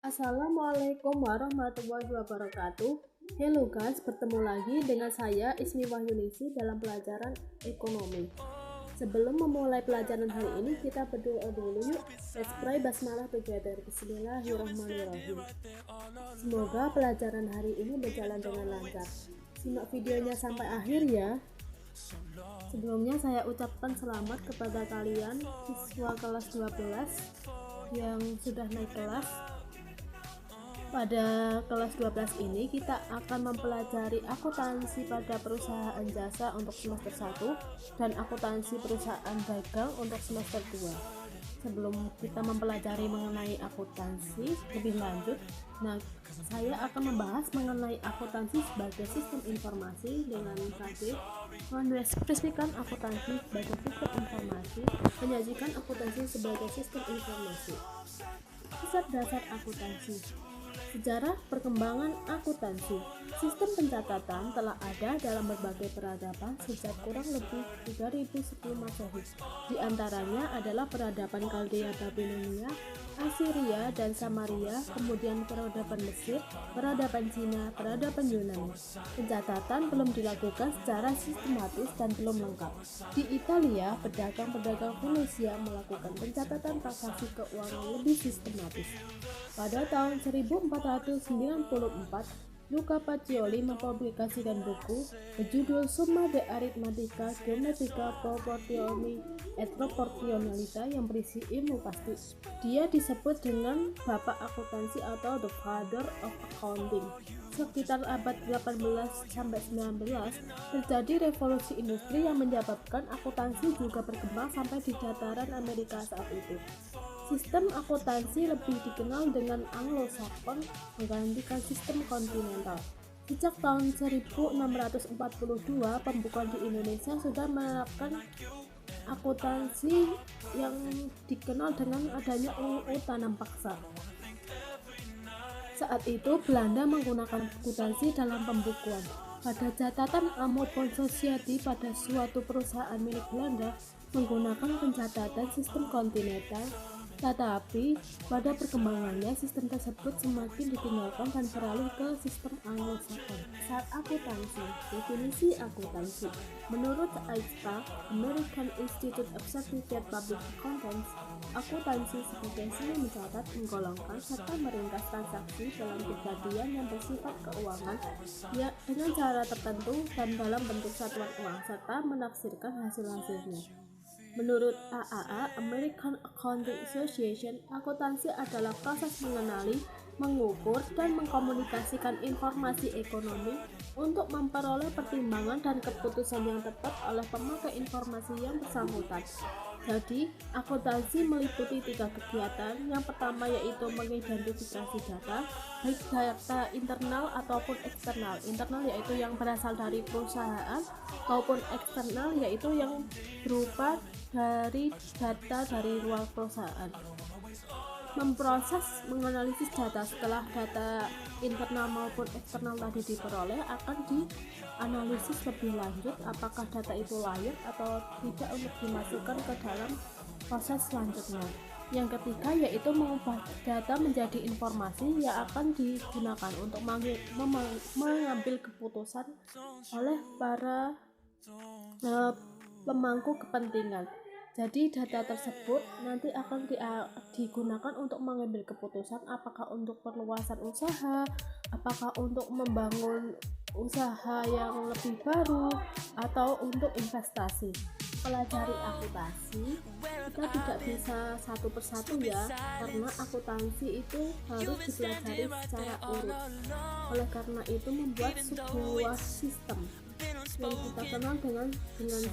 Assalamualaikum warahmatullahi wabarakatuh. Halo guys, bertemu lagi dengan saya Ismi Wahyunisi dalam pelajaran ekonomi. Sebelum memulai pelajaran hari ini, kita berdoa dulu yuk. Let's pray basmalah together. Bismillahirrahmanirrahim. Semoga pelajaran hari ini berjalan dengan lancar. Simak videonya sampai akhir ya. Sebelumnya saya ucapkan selamat kepada kalian siswa kelas 12 yang sudah naik kelas. Pada kelas 12 ini kita akan mempelajari akuntansi pada perusahaan jasa untuk semester 1 dan akuntansi perusahaan dagang untuk semester 2. Sebelum kita mempelajari mengenai akuntansi lebih lanjut, saya akan membahas mengenai akuntansi sebagai sistem informasi dengan tadi mendeskripsikan akuntansi sebagai sistem informasi, menyajikan akuntansi sebagai sistem informasi. Dasar akuntansi. Sejarah perkembangan akuntansi. Sistem pencatatan telah ada dalam berbagai peradaban sejak kurang lebih 3010 Masehi. Di antaranya adalah peradaban Kaldea Babilonia, Assyria dan Samaria, kemudian peradaban Mesir, peradaban Cina, peradaban Yunani. Pencatatan belum dilakukan secara sistematis dan belum lengkap. Di Italia, pedagang-pedagang Venesia melakukan pencatatan transaksi keuangan lebih sistematis. Pada tahun 1494, Luca Pacioli mempublikasikan buku berjudul Summa de Arithmetica Geometrica Proportioni et Proportionalita yang berisi ilmu pasti. Dia disebut dengan Bapak Akuntansi atau The Father of Accounting. Sekitar abad 18-19 terjadi revolusi industri yang menyebabkan akuntansi juga berkembang sampai di dataran Amerika saat itu. Sistem akuntansi lebih dikenal dengan Anglo-Saxon menggantikan sistem kontinental. Sejak tahun 1642, pembukuan di Indonesia sudah menerapkan akuntansi yang dikenal dengan adanya UU Tanam Paksa. Saat itu, Belanda menggunakan akuntansi dalam pembukuan. Pada catatan Amophon Society pada suatu perusahaan milik Belanda menggunakan pencatatan sistem kontinental. Tetapi pada perkembangannya sistem tersebut semakin ditinggalkan dan beralih ke sistem Anglo-Saxon. Saat akuntansi, definisi akuntansi. Menurut AISPA, American Institute of Certified Public Accountants, akuntansi sebagai seni mencatat, menggolongkan, serta meringkas transaksi dalam kejadian yang bersifat keuangan ya, dengan cara tertentu dan dalam bentuk satuan uang, serta menafsirkan hasil-hasilnya. Menurut AAA, American Accounting Association, akuntansi adalah proses mengenali, mengukur, dan mengkomunikasikan informasi ekonomi untuk memperoleh pertimbangan dan keputusan yang tepat oleh pemakai informasi yang bersangkutan. Jadi, akuntansi meliputi 3 kegiatan. Yang pertama yaitu mengidentifikasi data, baik data internal ataupun eksternal. Internal yaitu yang berasal dari perusahaan, maupun eksternal yaitu yang berupa dari data dari luar perusahaan. Memproses menganalisis data. Setelah data internal maupun eksternal tadi diperoleh, akan dianalisis lebih lanjut apakah data itu layak atau tidak untuk dimasukkan ke dalam proses selanjutnya. Yang ketiga yaitu mengubah data menjadi informasi yang akan digunakan untuk mengambil keputusan oleh para pemangku kepentingan. Jadi data tersebut nanti akan digunakan untuk mengambil keputusan apakah untuk perluasan usaha, apakah untuk membangun usaha yang lebih baru, atau untuk investasi. Pelajari akuntansi, kita tidak bisa satu persatu ya, karena akuntansi itu harus dipelajari secara urut. Oleh karena itu membuat sebuah sistem yang kita kenal dengan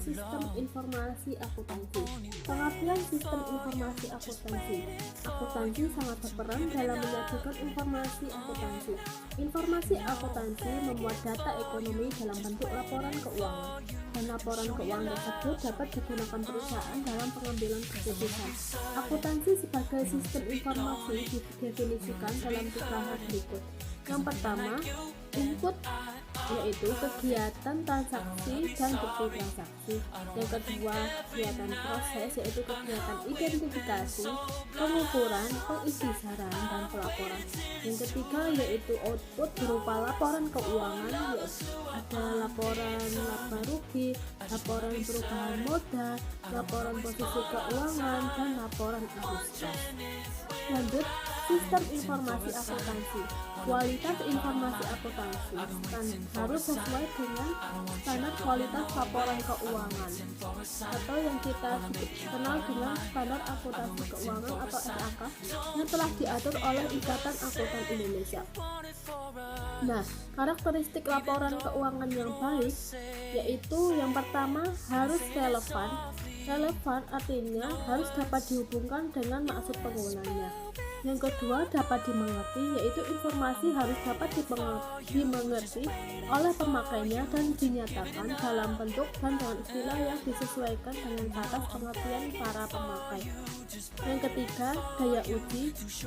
sistem informasi akuntansi. Pengertian sistem informasi akuntansi. Akuntansi sangat berperan dalam menyajikan informasi akuntansi. Informasi akuntansi memuat data ekonomi dalam bentuk laporan keuangan, dan laporan keuangan tersebut dapat digunakan perusahaan dalam pengambilan keputusan. Akuntansi sebagai sistem informasi didefinisikan dalam 3 hal berikut. Yang pertama, input yaitu kegiatan transaksi dan bukti transaksi. Yang kedua, kegiatan proses yaitu kegiatan identifikasi, pengukuran, pengisytiharan, dan pelaporan. Yang ketiga yaitu output berupa laporan keuangan, yaitu ada laporan laba rugi, laporan perubahan modal, laporan posisi keuangan, dan laporan arus kas. Lanjut, sistem informasi akuntansi. Kualitas informasi akuntansi harus sesuai dengan standar kualitas laporan keuangan atau yang kita kenal dengan standar akuntansi keuangan atau SAK yang telah diatur oleh Ikatan Akuntan Indonesia. Nah, karakteristik laporan keuangan yang baik yaitu yang pertama harus relevan. Relevan artinya harus dapat dihubungkan dengan maksud penggunanya. Yang kedua, dapat dimengerti, yaitu informasi harus dapat dimengerti oleh pemakainya dan dinyatakan dalam bentuk dan dengan istilah yang disesuaikan dengan batas pengertian para pemakai. Yang ketiga, daya uji,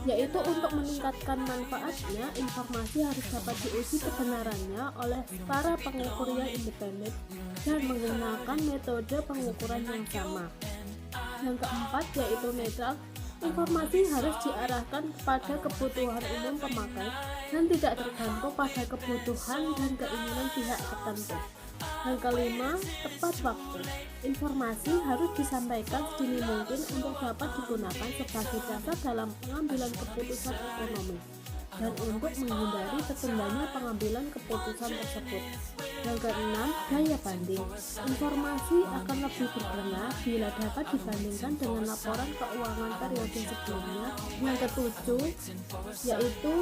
yaitu untuk meningkatkan manfaatnya, informasi harus dapat diuji kebenarannya oleh para pengukur yang independen dan menggunakan metode pengukuran yang sama. Yang keempat, yaitu netral. Informasi harus diarahkan kepada kebutuhan umum pemakai dan tidak tergantung pada kebutuhan dan keinginan pihak tertentu. Yang kelima, tepat waktu. Informasi harus disampaikan sedini mungkin untuk dapat digunakan sebagai dasar dalam pengambilan keputusan ekonomi dan untuk menghindari tertundanya pengambilan keputusan tersebut. Yang keenam, daya banding. Informasi akan lebih berguna bila dapat dibandingkan dengan laporan keuangan periode sebelumnya. Yang ketujuh, yaitu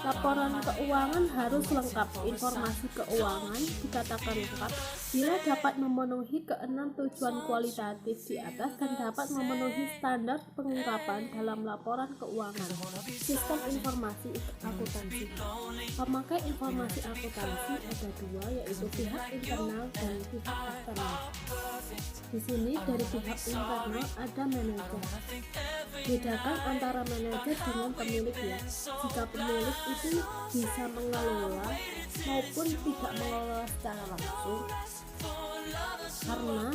laporan keuangan harus lengkap. Informasi keuangan dikatakan lengkap bila dapat memenuhi keenam tujuan kualitatif di atas dan dapat memenuhi standar pengungkapan dalam laporan keuangan. Sistem informasi akuntansi. Pemakai informasi akuntansi ada dua, yaitu pihak internal dan pihak eksternal. Di sini dari pihak internal ada manajer. Bedakan antara manajer dengan pemilik ya. Jika pemilik itu bisa mengelola maupun tidak mengelola secara langsung, karena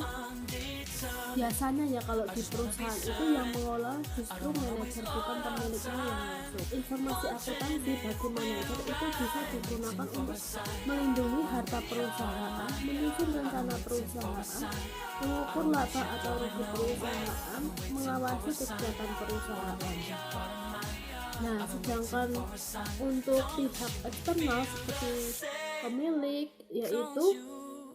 biasanya ya kalau di perusahaan itu yang mengelola justru manajer bukan pemiliknya yang langsung. Informasi akuntansi bagi manajer itu bisa digunakan untuk melindungi harta perusahaan, menyusun rencana perusahaan, mengukur laba atau rugi perusahaan, mengawasi kegiatan perusahaan. Nah, sedangkan untuk pihak eksternal seperti pemilik, yaitu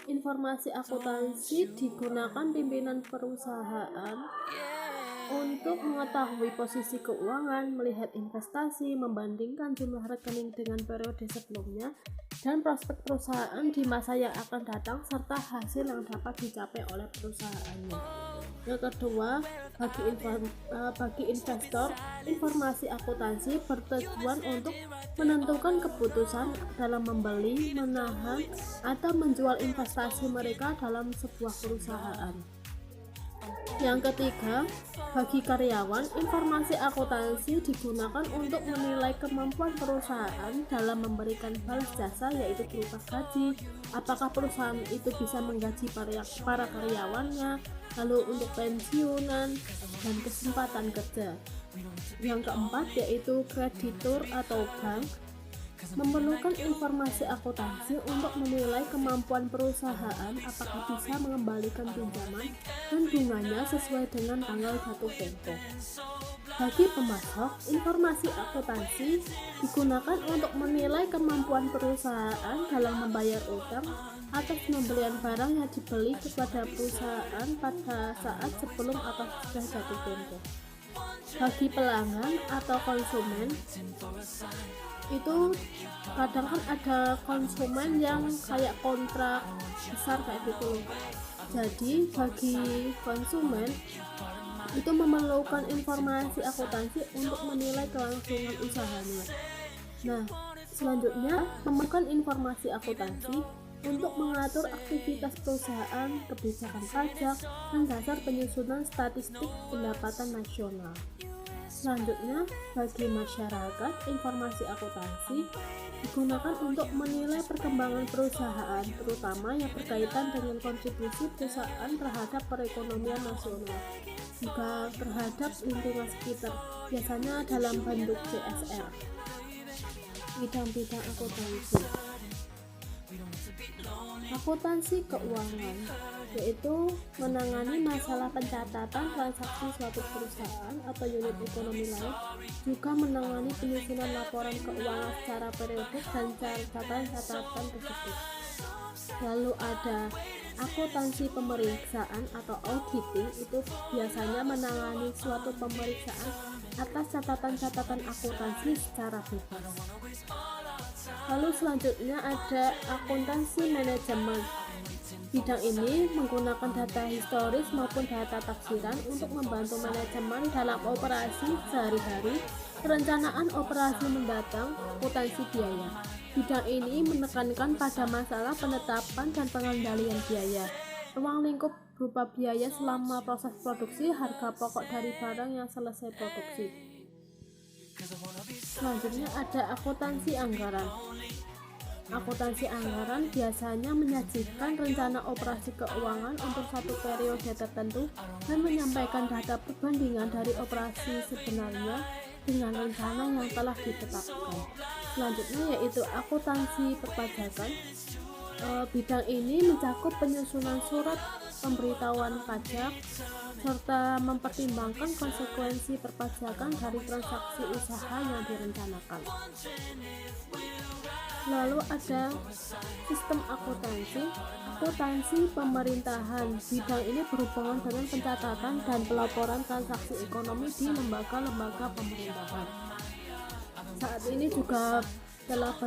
informasi akuntansi digunakan pimpinan perusahaan untuk mengetahui posisi keuangan, melihat investasi, membandingkan jumlah rekening dengan periode sebelumnya, dan prospek perusahaan di masa yang akan datang, serta hasil yang dapat dicapai oleh perusahaannya. Yang kedua, bagi investor, informasi akuntansi bertujuan untuk menentukan keputusan dalam membeli, menahan, atau menjual investasi mereka dalam sebuah perusahaan. Yang ketiga, bagi karyawan, informasi akuntansi digunakan untuk menilai kemampuan perusahaan dalam memberikan balas jasa, yaitu berupa gaji, apakah perusahaan itu bisa menggaji para karyawannya, lalu untuk pensiunan dan kesempatan kerja. Yang keempat, yaitu kreditur atau bank, memerlukan informasi akuntansi untuk menilai kemampuan perusahaan apakah bisa mengembalikan pinjaman dan bunganya sesuai dengan tanggal jatuh tempo. Bagi pemasok, informasi akuntansi digunakan untuk menilai kemampuan perusahaan dalam membayar utang atas pembelian barang yang dibeli kepada perusahaan pada saat sebelum atau sudah jatuh tempo. Bagi pelanggan atau konsumen, itu kadang kan ada konsumen yang kayak kontrak besar kayak gitu loh. Jadi bagi konsumen itu memerlukan informasi akuntansi untuk menilai kelangsungan usahanya. Nah, selanjutnya memerlukan informasi akuntansi untuk mengatur aktivitas perusahaan, kebijakan pajak, dan dasar penyusunan statistik pendapatan nasional. Selanjutnya, bagi masyarakat, informasi akuntansi digunakan untuk menilai perkembangan perusahaan, terutama yang berkaitan dengan kontribusi perusahaan terhadap perekonomian nasional, juga terhadap lingkungan sekitar, biasanya dalam bentuk CSR. Bidang-bidang akuntansi. Akuntansi keuangan yaitu menangani masalah pencatatan transaksi suatu perusahaan atau unit ekonomi lain, juga menangani penyusunan laporan keuangan secara periodik dan catatan-catatan tersebut. Lalu ada akuntansi pemeriksaan atau auditing, itu biasanya menangani suatu pemeriksaan atas catatan-catatan akuntansi secara bebas. Lalu selanjutnya ada akuntansi manajemen. Bidang ini menggunakan data historis maupun data taksiran untuk membantu manajemen dalam operasi sehari-hari, perencanaan operasi mendatang, akuntansi biaya. Bidang ini menekankan pada masalah penetapan dan pengendalian biaya, ruang lingkup berupa biaya selama proses produksi, harga pokok dari barang yang selesai produksi. Selanjutnya ada akuntansi anggaran. Akuntansi anggaran biasanya menyajikan rencana operasi keuangan untuk satu periode tertentu dan menyampaikan data perbandingan dari operasi sebenarnya dengan rencana yang telah ditetapkan. Selanjutnya yaitu akuntansi perpajakan. Bidang ini mencakup penyusunan surat pemberitahuan pajak serta mempertimbangkan konsekuensi perpajakan dari transaksi usaha yang direncanakan. Lalu ada sistem akuntansi pemerintahan. Bidang ini berhubungan dengan pencatatan dan pelaporan transaksi ekonomi di lembaga-lembaga pemerintahan. Saat ini juga telah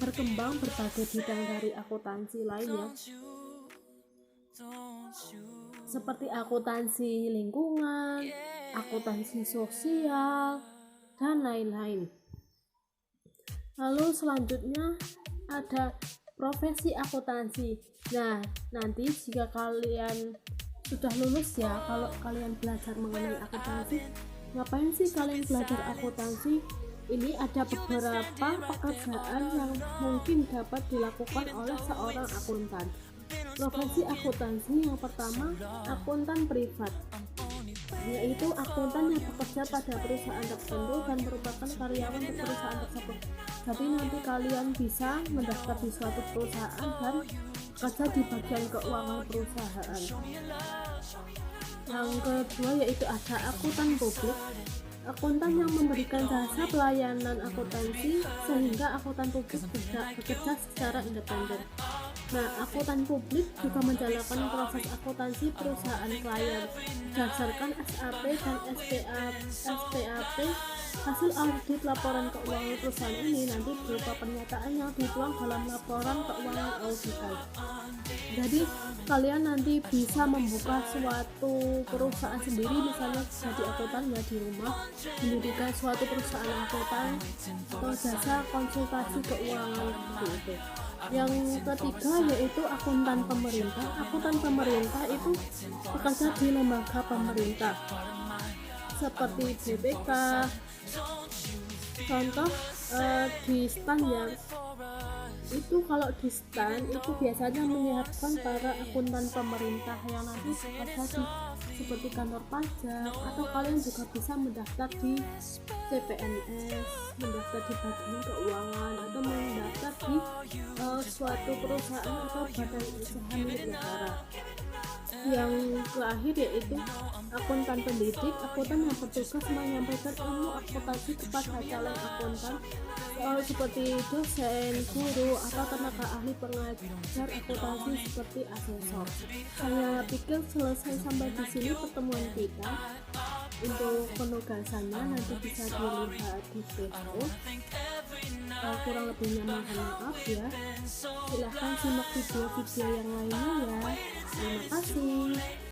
berkembang berbagai bidang dari akuntansi lainnya, seperti akuntansi lingkungan, akuntansi sosial, dan lain-lain. Lalu selanjutnya ada profesi akuntansi. Nah, nanti jika kalian sudah lulus ya, kalau kalian belajar mengenai akuntansi, ngapain sih kalian belajar akuntansi? Ini ada beberapa pekerjaan yang mungkin dapat dilakukan oleh seorang akuntan. Profesi akuntansi yang pertama, akuntan privat, yaitu akuntan yang bekerja pada perusahaan tertentu dan merupakan karyawan di perusahaan tersebut. Jadi nanti kalian bisa mendaftar di suatu perusahaan dan bekerja di bagian keuangan perusahaan. Yang kedua yaitu ada akuntan publik. Akuntan yang memberikan jasa pelayanan akuntansi sehingga akuntan publik tidak bekerja secara independen. Nah, akuntan publik juga menjalankan proses akuntansi perusahaan klien berdasarkan SAP dan SPAP. Hasil audit laporan keuangan perusahaan ini nanti berupa pernyataan yang dituang dalam laporan keuangan auditan. Jadi kalian nanti bisa membuka suatu perusahaan sendiri, misalnya jadi akuntan ya di rumah, mendirikan suatu perusahaan akuntan atau jasa konsultasi keuangan seperti itu. Yang ketiga yaitu akuntan pemerintah. Akuntan pemerintah itu bekerja di lembaga pemerintah seperti BPK. Contoh di STAN ya, itu kalau di STAN itu biasanya menyiapkan para akuntan pemerintah yang nanti bekerja di seperti kantor pajak, atau kalian juga bisa mendaftar di CPNS, mendaftar di bagian keuangan, atau mendaftar di suatu perusahaan atau badan usaha milik negara. Yang terakhir yaitu akuntan pendidik. Akuntan yang bertugas menyampaikan ilmu akuntansi kepada calon akuntan seperti dosen, guru, atau tenaga ahli pengajar akuntansi seperti asesor. Saya pikir selesai sampai di sini pertemuan kita. Untuk penugasannya nanti bisa dilihat di Facebook. Kurang lebihnya mohon maaf ya. Silahkan simak video-video yang lainnya ya. Terima kasih.